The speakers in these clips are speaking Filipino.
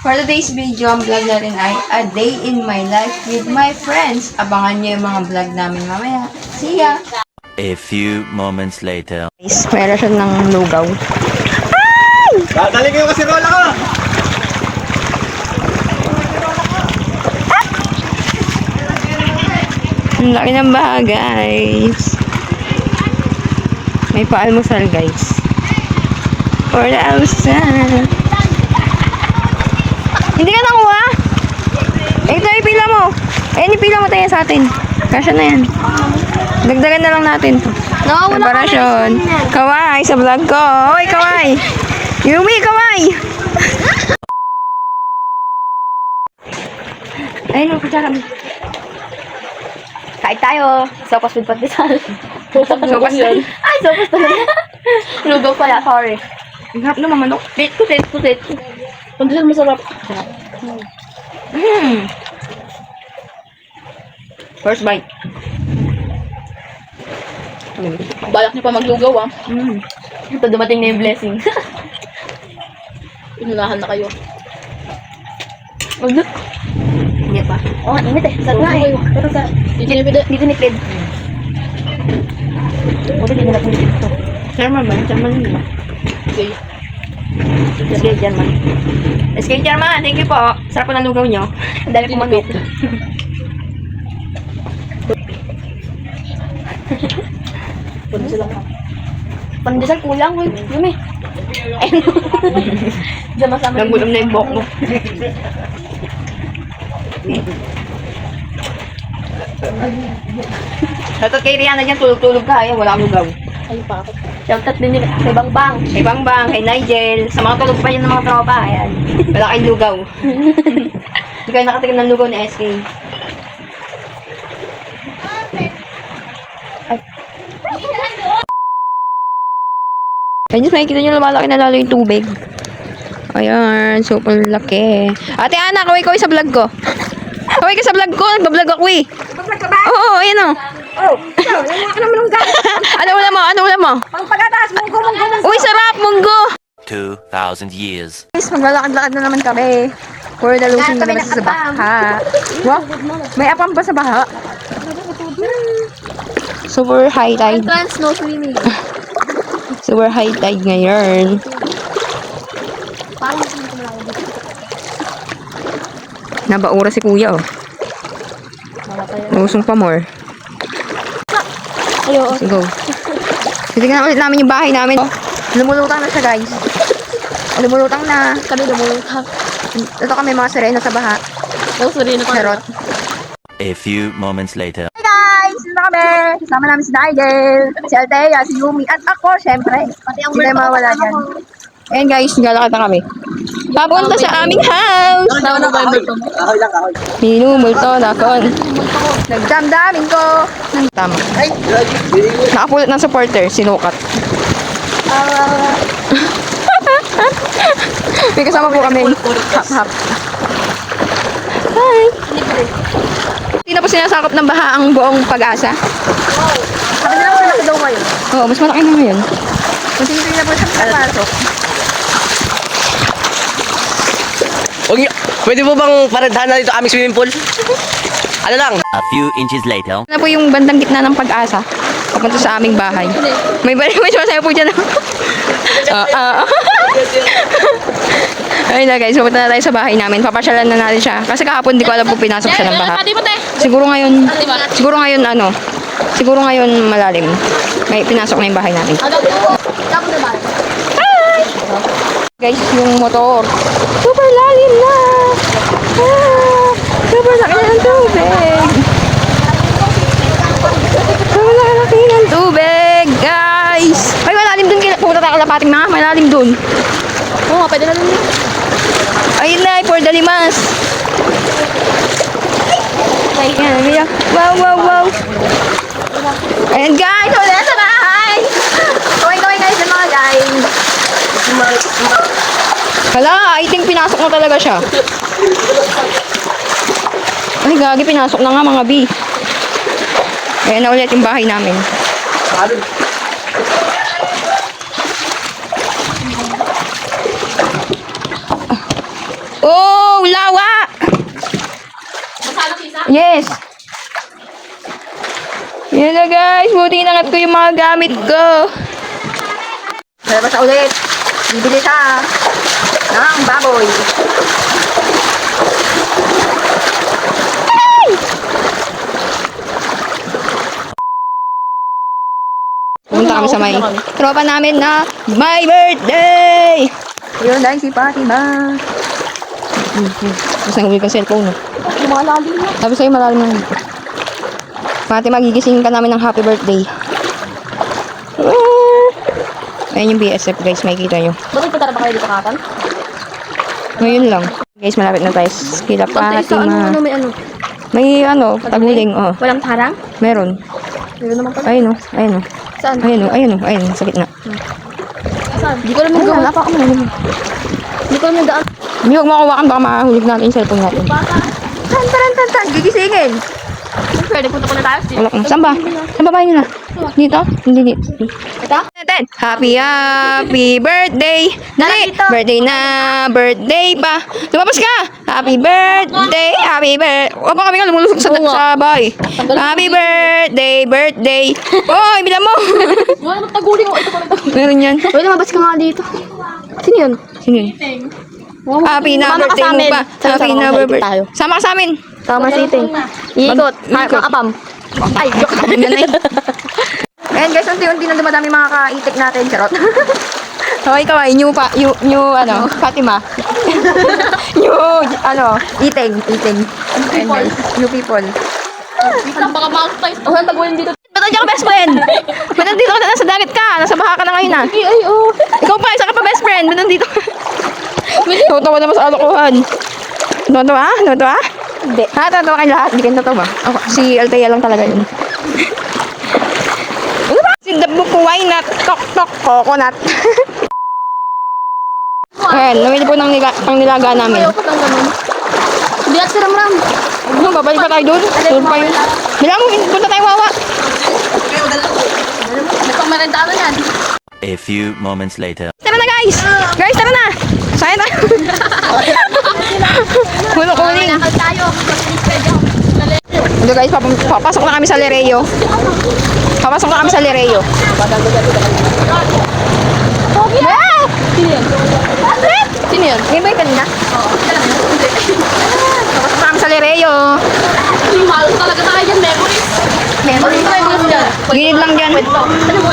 For today's video, ang vlog natin ay A Day in My Life with my friends. Abangan nyo yung mga vlog namin mamaya. See ya! A few moments later. Guys, meron siya ng lugaw. Dali ko yung kasirola ko! Ang laki ng baha, guys. May paalmusal, guys. For the outside. Hindi ka nakuha? Ito, ipila mo. Ayan, ipila mo tayo sa atin. Kasya na yan. Dagdagan na lang natin to. Preparasyon. Kaway, sa vlog ko. Hoy, kaway. Yumi, kaway. Ayun, kutsara mo. Kain tayo. Sopas with patisal. Sopas yan. Ay, sopas talaga. Lugaw pala, sorry. Ang harap naman manok. Putit. Pandesal masarap. First bite. Balak niyo pa maglugaw ah. Ito dumating na yung blessing. Inunahan na kayo. Magduk. Hindi pa. Oh, init eh. Sarap nga eh. Pero sa dito nipid. Buti hindi na pinipid ito. Chairman ba? Chairman ba? Okay. Sige, Chairman. Sige, Chairman. Thank you po. Sarap po ng lugaw nyo. Ang dami pong manok. Pandesal lang. Pandesal kulang ko. Yumi. Ayun. Diyan masama. Nagulam na yung buhok mo. Shoutout kay Rihanna dyan, tulog-tulog ka. Ayan, wala kang lugaw. Ay pa ako. Shoutout din nila kay Bangbang. Kay Bangbang, kay Nigel, sa mga tulog pa yun ng mga tropa. Ayan, wala kayong lugaw. Hindi kayo nakatikim ng lugaw ni SK. Ayun, makikita nyo lumalaki na lalo yung tubig. Ayan, super laki. Ate Ana, kaway sa vlog ko. Kaway ka sa vlog ko, nagbablog ako eh. Paglag ka ba? Oo, ayan o. Oh, ikaw. Lama ka naman ng gamit. Ano ulam mo? Pang pagkataas, munggo. Uy, sarap, munggo! 2,000 years. Guys, maglalakad-lakad na naman kami. For the losing na naman sa baha. Wow, may apam ba sa baha? Super high tide. Entrance, no swimming. Super high tide ngayon. Parang gusto mo kumalaw dito. Nabaura si kuya oh. Nausong pa more. Ayo. Let's go. Titignan ulit namin yung bahay namin. Lumulutang na siya, guys. Lumulutang na. Kami lumulutang. Ito kami mga sirena sa baha. Oh, sorry na pa. Charot. A few moments later. Hey guys! Sino kami? Kasama namin si Nigel, si Althea, si Yumi, at ako, syempre. Pati ang Hindi tayo mawala dyan. Ayan guys, naglalakad na kami. Papunta sa aming house! Kahoy lang, kahoy. Minumulto na kon. Nagdamdamin ko. Tama. Ay! Nakapulot ng supporter, sinukat. May kasama po kami. Hap. Hi! Hindi na po sinasakop ng baha ang buong Pag-asa. Sabi nila ko na daw ngayon. Oo, mas malaki na ngayon. Continue na po sa pagpasok. Pwede mo bang paredhan na dito aming swimming pool? Ano lang? A few inches later. Na po yung bandang gitna ng Pag-asa. Papunta sa aming bahay. May sumasayo po dyan. Ayun na guys, pupunta na tayo sa bahay namin. Papasyalan na natin siya. Kasi kahapon di ko alam po pinasok siya ng baha. Siguro ngayon malalim. May pinasok na yung bahay natin. Hi! Guys, yung motor. Super lalim na! Super laki ng tubig! Super laki ng tubig! Guys! Ay, malalim dun. Pupunta tayo kalapating na. Malalim dun. Oo, pwede na rin. Ayun na, for the limas. Ayan, wow. Ayan guys, ulit sa bahay. Kaway guys sa mga guys. Hala, I think pinasok na talaga siya. Ay, gagi, pinasok na nga mga B. Ayan na ulit yung bahay namin. Oh! Yes! Yan na guys, buti nangat ko yung mga gamit ko. Labas na ulit. Bibili ka ng baboy. Pumunta kami sa may tropa namin na my birthday! Yun dahil si Fatima. Tapos nang-uwi ka cellphone, no? Yung mga lalim na. Tapos sa'yo malalim lang dito. Fatima, gigisingin ka namin ng happy birthday. Ayan yung BSF guys, makikita nyo. Bakit punta na ba kayo dito kakatan? Ngayon lang. Guys, malapit na tayo. Kila Fatima. May ano? May ano, taguling, oh. Walang parang? Meron. Meron naman pala. Ayun, oh. Ayun, oh. Saan? Ayun, oh. Ayun, oh. Ayun, sa gitna. Saan? Di ko alam Ayun, yung wala pa ako na. Di ko alam yung daan. Hindi, huwag makawakan, baka mahulog natin yung cellphone natin. Tan, gigisingin. Pwede, punta ko na tayo. Wala ka. Saan ba? Saan ba bahay nila? Dito? Hindi dito. Ito? Natin. Happy birthday. Dali. Dito. Birthday na. Birthday pa. Lumabas ka. Happy birthday. Huwag pa kami nga lumulusok sa bahay. Happy birthday. Oh, ibilan mo. Wala naman taguling ko. Ito pa rin. Meron yan. Pwede, mabas ka nga dito. Sino yun? Sino yun? Happy na Sumama ka birthday sa mo amin. pa. Sama Happy ka na sa birthday. tayo. Sama ka sa amin. Tama si Ting. Iikot. Makapam. Ay, joke. Ang ganay. Ayan guys, unti-unti na dumadami mga kaitik natin. Charot. Okay, ikaw ay new ano, Fatima. New, ano, eating. Ayan guys, new people. Ang baka makakita. Walang taguling dito. Ba't nandiyan ka best friend? Ba't nandito ka na, nasa dagat ka? Nasa baha ka na ngayon ah. Ay, oh. Ikaw pa, isa ka pa best friend. Ba't nandito ka? Tatawa naman sa alokohan. Tatawa? Hindi. Ha, tatawa kayo lahat. Hindi kayo tatawa. Ako, si Althea lang talaga yun. Ano ba? Si Dabuk Wynut. Tok, coconut. Ayan, namili po ng nilaga namin. Ayoko lang naman. Hindi at si Ramram. Ano, babalik pa tayo doon? Doon pa yun. Bilang mo, punta tayo wawa. Nagpamarendano yan. A few moments later. Tara na guys! Guys, tara na! Saya tayo! Kuling. Nakal tayo. Ito guys, papasok na kami sa Lereo. Wow! Sino yun? Hindi ba yung kanina? Papasok na kami sa Lereo. Mahal talaga tayo dyan, memories. Memories dyan. Gilid lang dyan.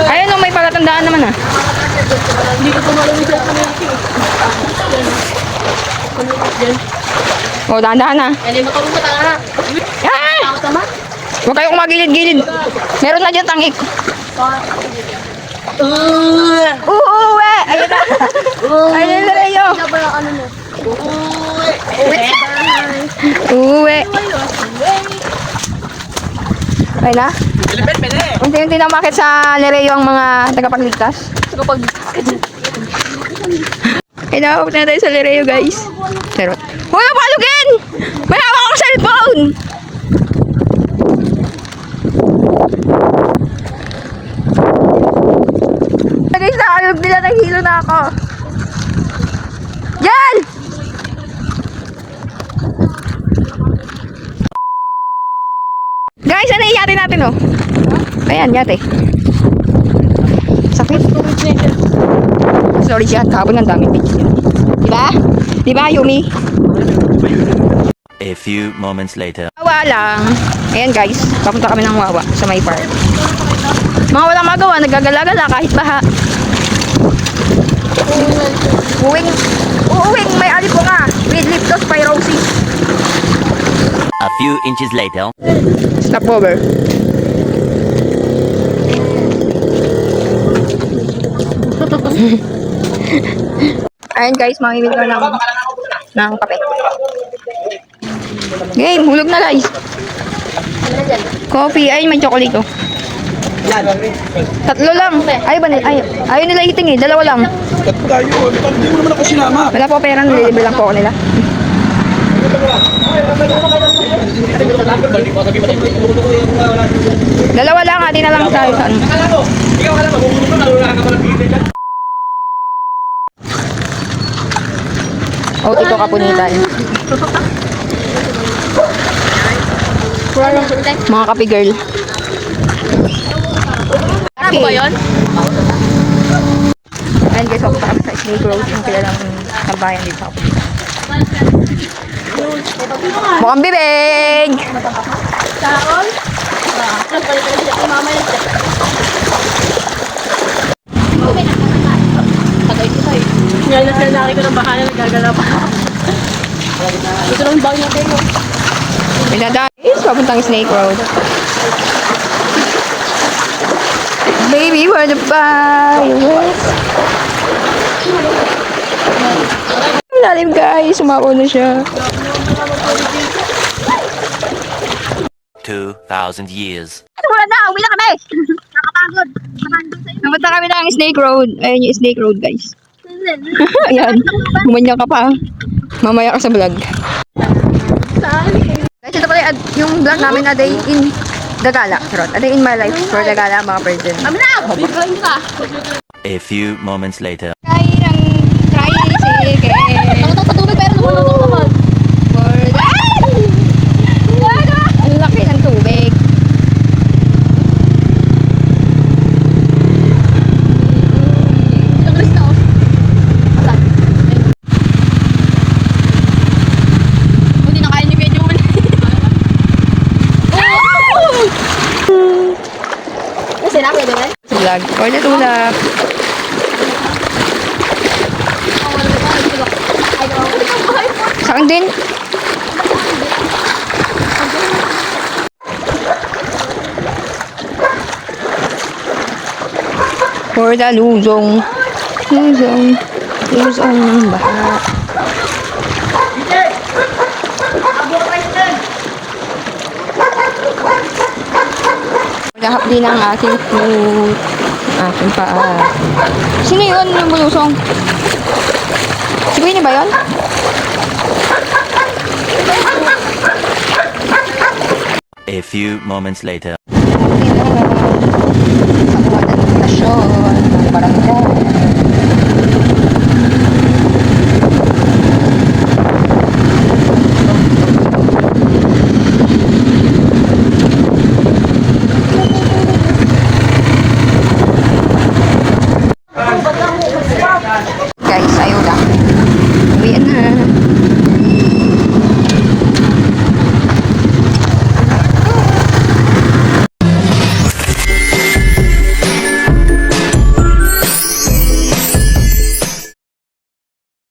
Ayun o, may palatandaan naman ah. Hindi ko tumalawin dyan. O, dahan-dahan na. Hindi matulong sa tanga. Ah! Takot naman. Huwag kayong kumagilid-gilid. Meron na dyan tangik. Uuwi! Ayun na. Ayun na Lereo. Ano ba yung ano mo? Uuwi. Okay na? Unti-unti na umakit sa Lereo ang mga tagapagligtas. Hello, punta na tayo sa Lereo guys. Charot. Huwag na palugin! May hawak akong cellphone! Guys, nakalog nila, naghilo na ako. Yan! Guys, ano yung yate natin oh? Ayan, yate. Sakit. Sorry siya, kahapon ang daming bitch niya. Diba? Diba, Yumi? A few moments later. Wawa lang. Ayan guys, papunta kami ng Wawa sa may park. Mga walang magawa, nagagala-gala kahit baha. Uuwing may alipunga with leptospirosis. A few inches later. Stopover. Ayan guys, mamimili ko ng kape. Game, hulog na guys. Coffee, ay may chocolate oh. Tatlo lang. Ayaw nila eating eh, dalawa lang. Hindi mo naman ako sinama. Wala po pera, nililibre lang po ako nila. Dalawa lang, ati na lang tayo sa ano. Oh, ito kapunitan. Mga kape girl. Ano ba yun? Ayan guys, papunta kami sa Snake Road. Yung kilalang kabayan dito. Mukhang bibig! Kaon? Nagpalit na siya kay mama yun. Tagay ko sa'yo. Ngayon na sila ko ng bahala, nagagala pa. Ito lang yung bagay natin. May dadaan. Is, papuntang Snake Road. Baby, where the fireworks? Lalim guys, sumako na siya. 2,000 years. Wala na, uwi na kami! Nakapagod. Napunta kami ng Snake Road. Ayun yung Snake Road guys. Ayan, gumanya ka pa. Mamaya ka sa vlog. Guys, ito pala yung vlog namin a day in Dagala. Charot. A day in my life for Dagala, mga person. Kami na! Biglayin ka! A few moments later. Kain ng tricycle. Nakatang sa tubig pero lumulutong naman. For ang laki ng tubig. Ang risk na ako. Asan? Hindi na kaya ni Pedro mo. Kasi na, pwede ba? Sa vlog. For the tulak. Saan din? For the luzong. Luzong. Luzong ng baha. Nahap din ang aking food. Aking paa. Sino yun yung bulusong? Si Queenie ba yun? A few moments later. Sa kuha ng stasyon ng barangay.